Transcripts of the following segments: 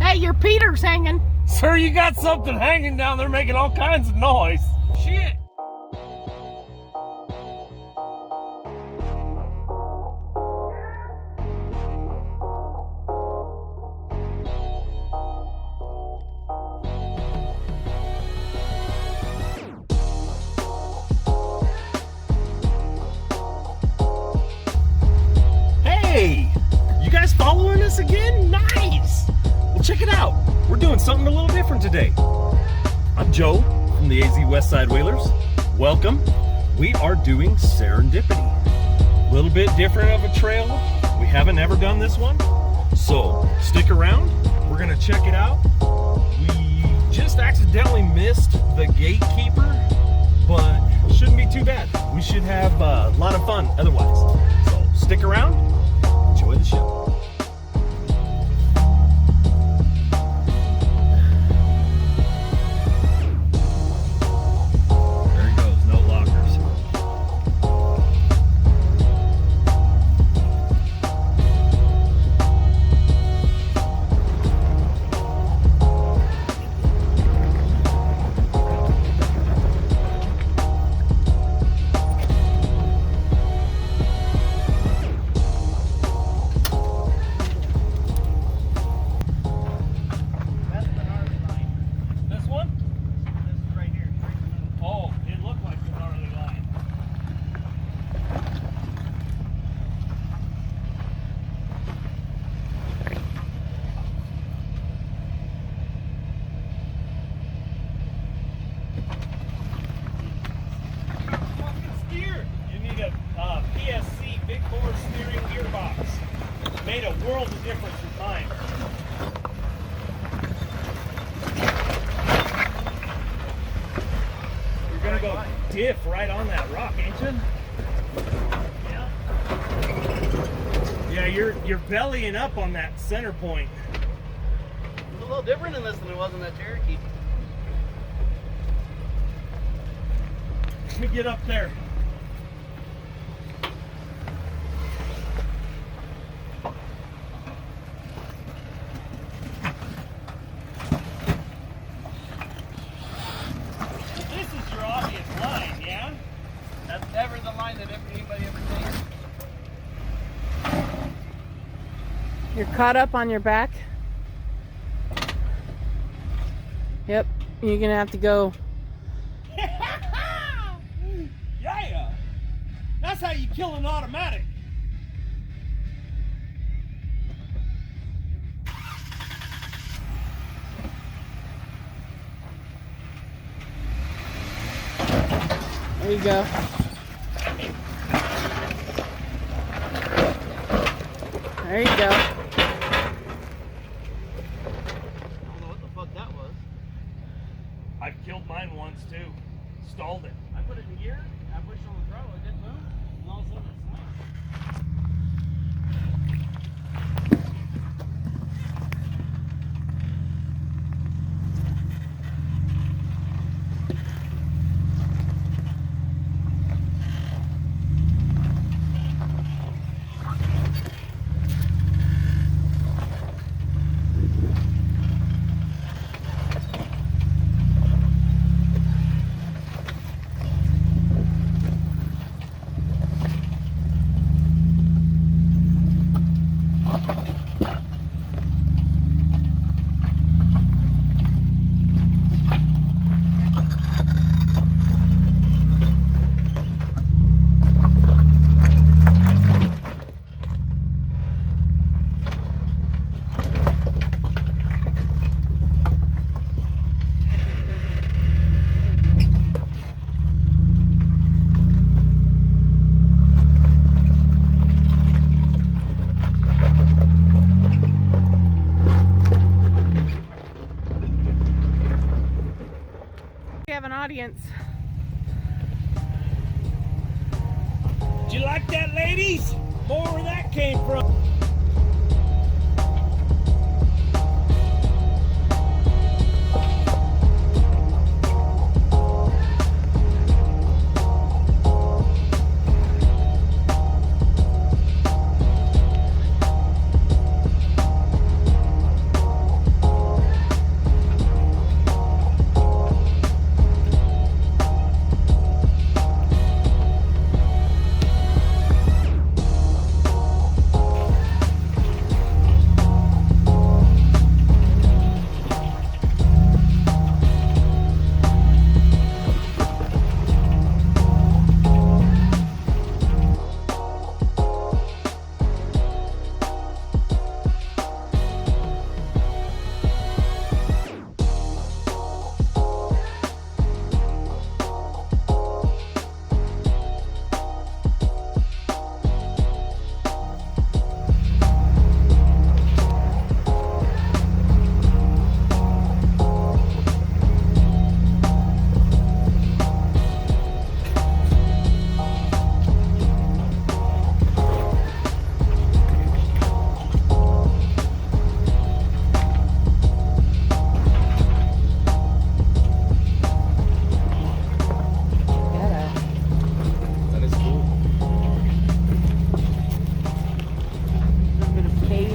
Hey, your Peter's hanging. Sir, you got something hanging down there making all kinds of noise. Shit. Hey, you guys following us again? Nice. Well, check it out. We're doing something a little different today. I'm Joe from the AZ Westside Whalers. Welcome. We are doing Serendipity. A little bit different of a trail. We haven't ever done this one. So stick around. We're going to check it out. We just accidentally missed the gatekeeper, but shouldn't be too bad. We should have a lot of fun otherwise. So stick around. Enjoy the show. PSC big bore steering gearbox. Made a world of difference in time. You're gonna go diff right on that rock, ain't you? Yeah. Yeah, you're bellying up on that center point. It's a little different in this than it was in that Cherokee. Let me get up there. You're caught up on your back. Yep, you're gonna have to go. Yeah, that's how you kill an automatic. There you go. There you go. I don't know what the fuck that was. I've killed mine once too. Stalled it. I put it in gear, I pushed on the throttle, it didn't move, and all of a sudden it slammed. Audience. Did you like that, ladies? More where that came from.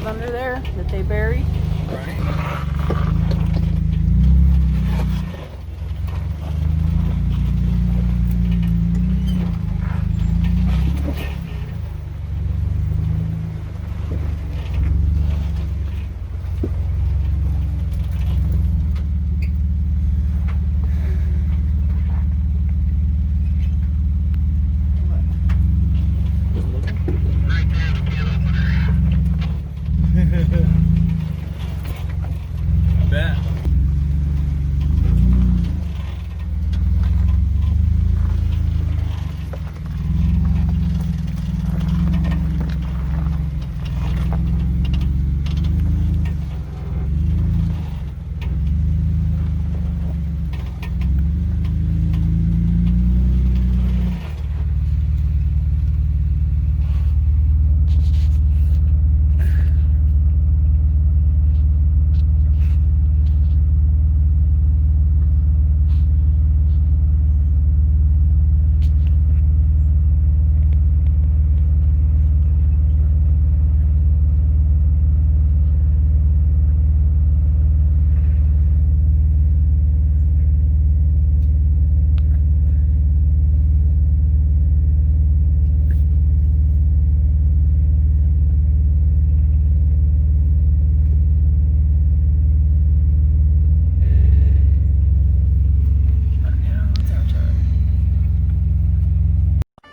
goes under there that they bury. Right. Bet.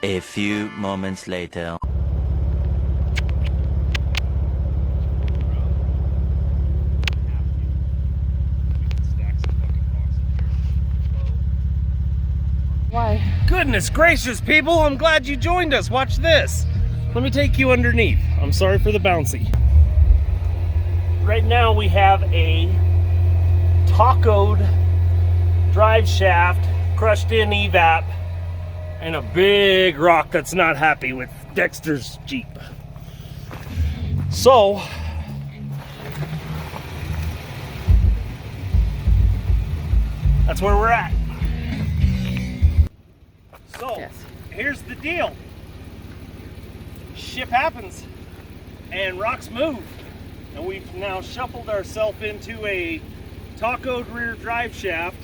A few moments later. Why? Goodness gracious, people, I'm glad you joined us. Watch this. Let me take you underneath. I'm sorry for the bouncy. Right now we have a tacoed drive shaft, crushed in evap, and a big rock that's not happy with Dexter's Jeep. So, that's where we're at. So, Yes. here's the deal. Shit happens, and rocks move. And we've now shuffled ourselves into a tacoed rear drive shaft,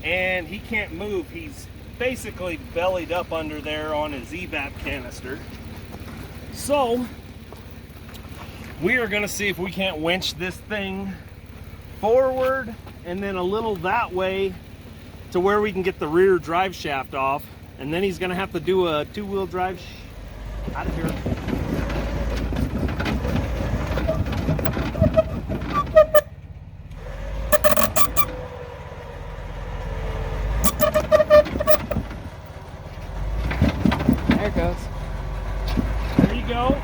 and he can't move. He's basically bellied up under there on his evap canister. So, we are gonna see if we can't winch this thing forward and then a little that way to where we can get the rear drive shaft off, and then he's gonna have to do a two-wheel drive out of here. There it goes. There you go.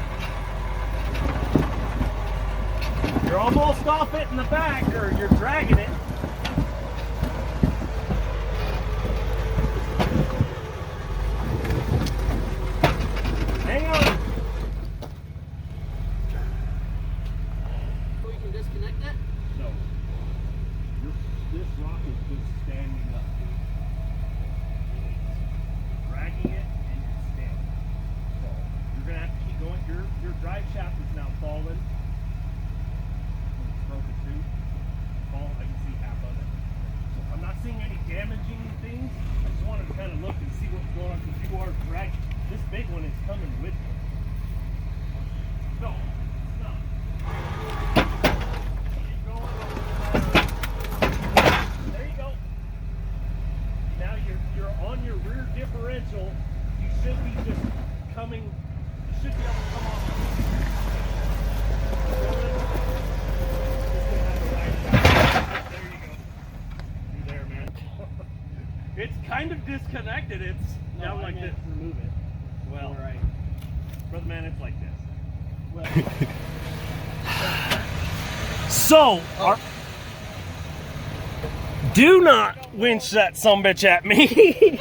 You're almost off it in the back, or you're dragging it. Hang on. So we can disconnect it? No. This rock is just standing up. You're dragging it and you're standing. So you're gonna have to keep going. Your drive shaft is now falling. It's broken too. I can see half of it. So I'm not seeing any damaging things. I just wanted to kind of look and see what's going on because you are dragging. This big one is coming with you. No, it's not. Keep going. There you go. Now you're on your rear differential. You should be just coming. You should be able to come off. There you go. You're there, man. It's kind of disconnected. It's down like this. Remove it. Well, Right. brother man, it's like this. Well, So, do not winch that sumbitch at me.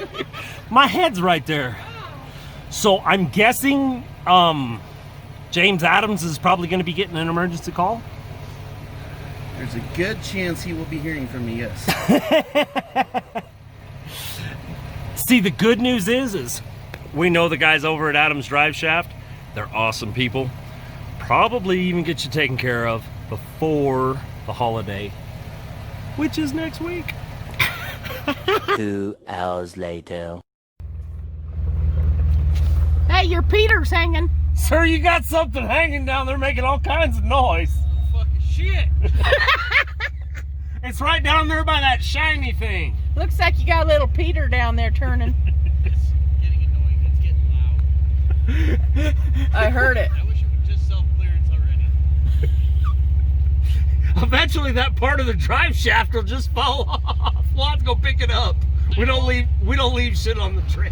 My head's right there. So I'm guessing James Adams is probably going to be getting an emergency call. There's a good chance he will be hearing from me, yes. See, the good news is we know the guys over at Adams Driveshaft. They're awesome people. probably even get you taken care of before the holiday, which is next week. 2 hours later. Hey, your Peter's hanging. Sir, you got something hanging down there making all kinds of noise. Fucking shit. It's right down there by that shiny thing. Looks like you got a little Peter down there turning. It's getting annoying. It's getting loud. I heard it. I wish it would just self-clearance already. Eventually that part of the drive shaft will just fall off. We'll have to go pick it up. We don't leave shit on the trail.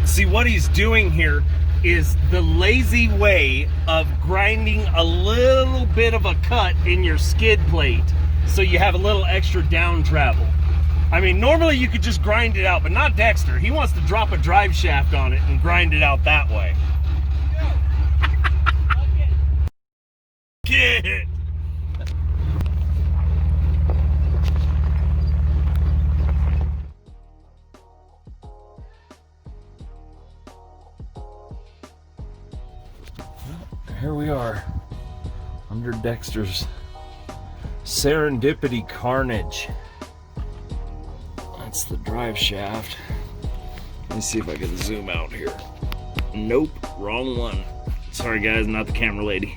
See, what he's doing here is the lazy way of grinding a little bit of a cut in your skid plate so you have a little extra down travel. I mean, normally you could just grind it out, but not Dexter. He wants to drop a drive shaft on it and grind it out that way. Get it! Here we are under Dexter's Serendipity Carnage. That's the drive shaft. Let me see if I can zoom out here. Nope, wrong one. Sorry guys, not the camera lady.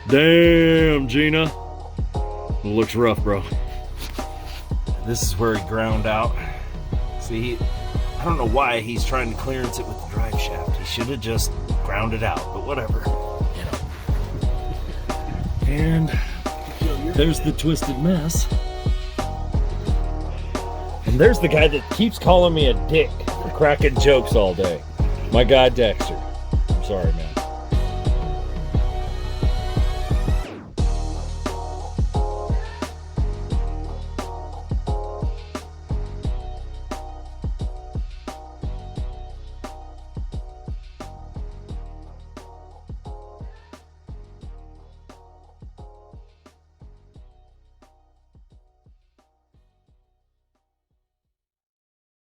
Damn, Gina. Looks rough, bro. This is where he ground out. See, I don't know why he's trying to clearance it with the drive shaft. He should have just ground it out, but whatever. And there's the twisted mess. And there's the guy that keeps calling me a dick for cracking jokes all day. My guy Dexter. I'm sorry, man.